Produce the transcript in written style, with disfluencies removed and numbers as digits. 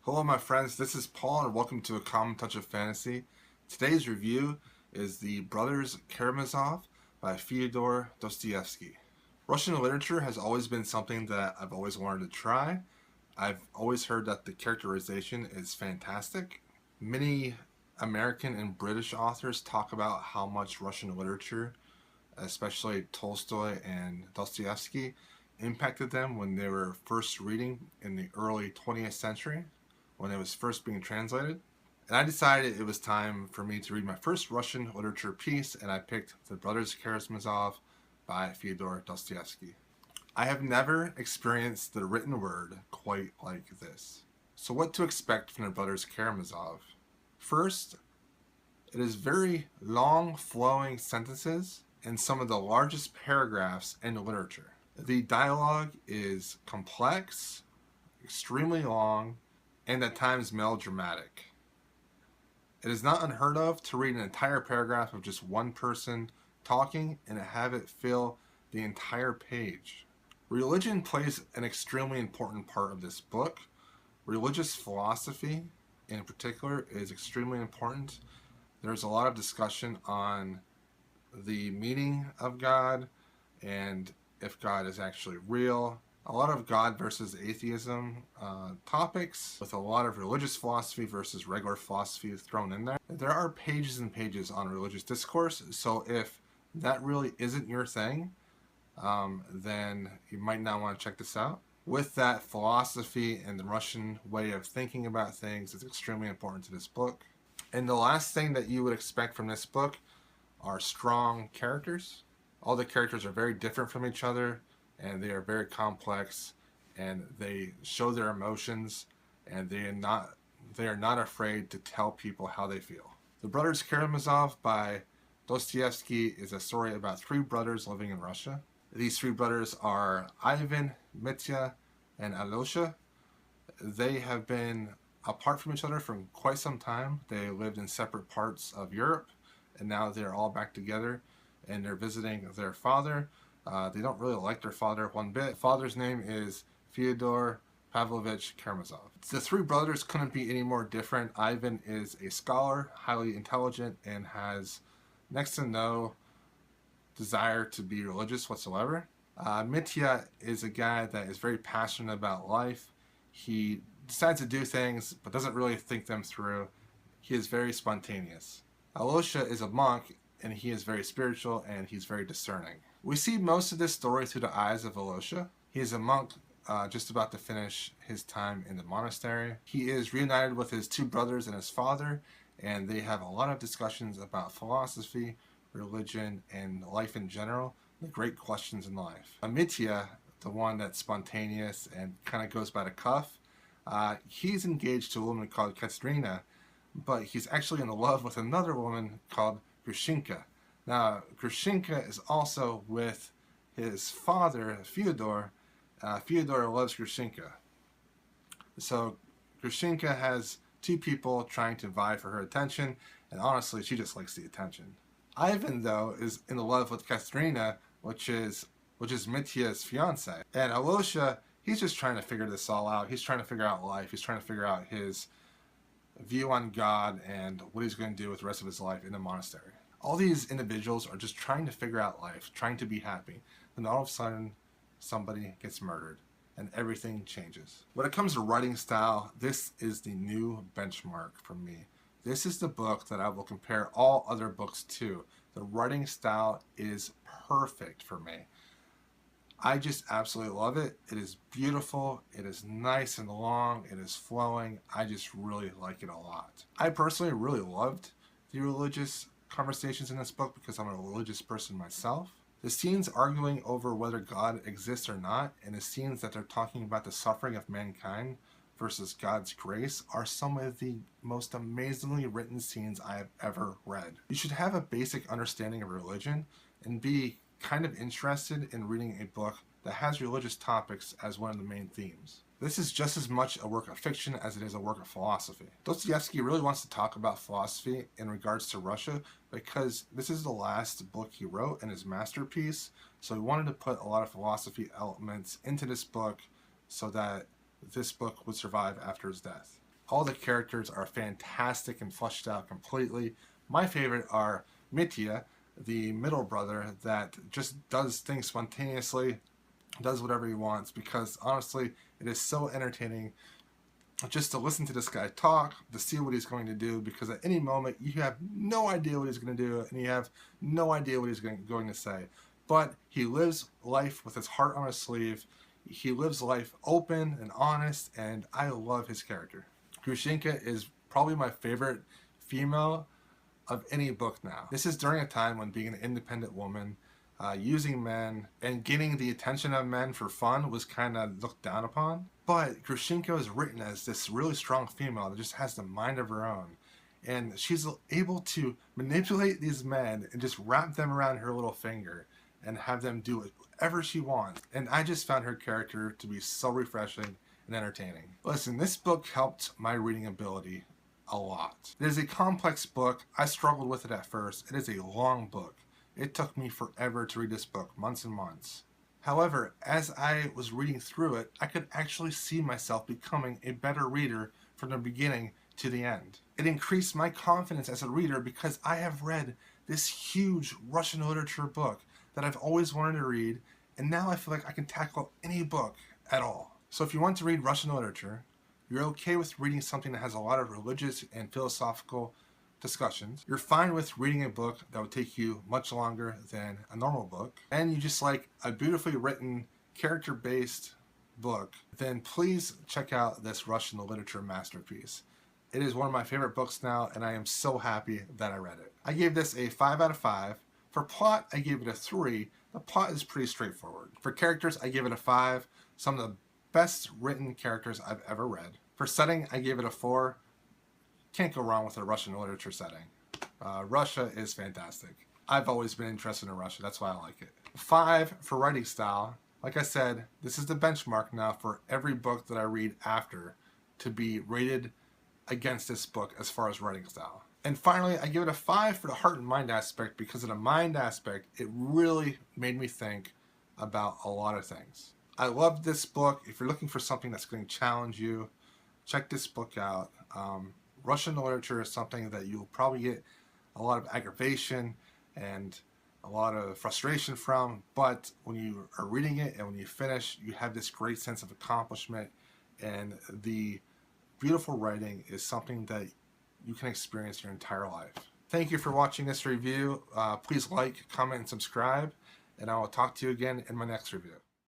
Hello my friends, this is Paul and welcome to A Common Touch of Fantasy. Today's review is The Brothers Karamazov by Fyodor Dostoevsky. Russian literature has always been something that I've always wanted to try. I've always heard that the characterization is fantastic. Many American and British authors talk about how much Russian literature, especially Tolstoy and Dostoevsky, impacted them when they were first reading in the early 20th century, when it was first being translated. And I decided it was time for me to read my first Russian literature piece, and I picked The Brothers Karamazov by Fyodor Dostoevsky. I have never experienced the written word quite like this. So what to expect from The Brothers Karamazov? First, it is very long flowing sentences and some of the largest paragraphs in literature. The dialogue is complex, extremely long, and at times melodramatic. It is not unheard of to read an entire paragraph of just one person talking and have it fill the entire page. Religion plays an extremely important part of this book. Religious philosophy, in particular, is extremely important. There's a lot of discussion on the meaning of God and if God is actually real. A lot of God versus atheism topics with a lot of religious philosophy versus regular philosophy thrown in there. There are pages and pages on religious discourse, so if that really isn't your thing, then you might not want to check this out. With that, philosophy and the Russian way of thinking about things is extremely important to this book. And the last thing that you would expect from this book are strong characters. All the characters are very different from each other, and they are very complex, and they show their emotions, and they are not afraid to tell people how they feel. The Brothers Karamazov by Dostoevsky is a story about three brothers living in Russia. These three brothers are Ivan, Mitya, and Alyosha. They have been apart from each other for quite some time. They lived in separate parts of Europe, and now they're all back together, and they're visiting their father. They don't really like their father one bit. Father's name is Fyodor Pavlovich Karamazov. The three brothers couldn't be any more different. Ivan is a scholar, highly intelligent, and has next to no desire to be religious whatsoever. Mitya is a guy that is very passionate about life. He decides to do things but doesn't really think them through. He is very spontaneous. Alyosha is a monk, and he is very spiritual, and he's very discerning. We see most of this story through the eyes of Alyosha. He is a monk just about to finish his time in the monastery. He is reunited with his two brothers and his father, and they have a lot of discussions about philosophy, religion, and life in general, the great questions in life. Mitya, the one that's spontaneous and kind of goes by the cuff, he's engaged to a woman called Katerina, but he's actually in love with another woman called Grushenka. Now, Grushenka is also with his father, Fyodor. Fyodor loves Grushenka. So Grushenka has two people trying to vie for her attention, and honestly, she just likes the attention. Ivan, though, is in love with Katerina, which is Mitya's fiance. And Alyosha, he's just trying to figure this all out. He's trying to figure out life. He's trying to figure out his view on God and what he's going to do with the rest of his life in the monastery. All these individuals are just trying to figure out life, trying to be happy. Then all of a sudden, somebody gets murdered and everything changes. When it comes to writing style, this is the new benchmark for me. This is the book that I will compare all other books to. The writing style is perfect for me. I just absolutely love it. It is beautiful. It is nice and long. It is flowing. I just really like it a lot. I personally really loved the religious conversations in this book because I'm a religious person myself. The scenes arguing over whether God exists or not, and the scenes that they're talking about the suffering of mankind versus God's grace are some of the most amazingly written scenes I have ever read. You should have a basic understanding of religion and be kind of interested in reading a book that has religious topics as one of the main themes. This is just as much a work of fiction as it is a work of philosophy. Dostoevsky really wants to talk about philosophy in regards to Russia because this is the last book he wrote in his masterpiece, so he wanted to put a lot of philosophy elements into this book so that this book would survive after his death. All the characters are fantastic and fleshed out completely. My favorite are Mitya, the middle brother that just does things spontaneously, does whatever he wants, because honestly, it is so entertaining just to listen to this guy talk, to see what he's going to do, because at any moment you have no idea what he's going to do, and you have no idea what he's going to say. But he lives life with his heart on his sleeve. He lives life open and honest, and I love his character. Grushenka is probably my favorite female of any book now. This is during a time when being an independent woman, using men, and getting the attention of men for fun was kind of looked down upon. But Grushenka is written as this really strong female that just has the mind of her own. And she's able to manipulate these men and just wrap them around her little finger and have them do whatever she wants. And I just found her character to be so refreshing and entertaining. Listen, this book helped my reading ability a lot. It is a complex book. I struggled with it at first. It is a long book. It took me forever to read this book, months and months. However, as I was reading through it, I could actually see myself becoming a better reader from the beginning to the end. It increased my confidence as a reader because I have read this huge Russian literature book that I've always wanted to read, and now I feel like I can tackle any book at all. So if you want to read Russian literature, you're okay with reading something that has a lot of religious and philosophical discussions, you're fine with reading a book that would take you much longer than a normal book, and you just like a beautifully written, character-based book, then please check out this Russian literature masterpiece. It is one of my favorite books now, and I am so happy that I read it. I gave this a 5 out of 5. For plot, I gave it a 3. The plot is pretty straightforward. For characters, I gave it a 5. Some of the best written characters I've ever read. For setting, I gave it a 4. Can't go wrong with a Russian literature setting. Russia is fantastic. I've always been interested in Russia. That's why I like it. 5 for writing style. Like I said, this is the benchmark now for every book that I read after to be rated against this book as far as writing style. And finally, I give it a 5 for the heart and mind aspect, because of the mind aspect, it really made me think about a lot of things. I love this book. If you're looking for something that's going to challenge you, check this book out. Russian literature is something that you'll probably get a lot of aggravation and a lot of frustration from, but when you are reading it and when you finish, you have this great sense of accomplishment, and the beautiful writing is something that you can experience your entire life. Thank you for watching this review. Please like, comment, and subscribe, and I will talk to you again in my next review.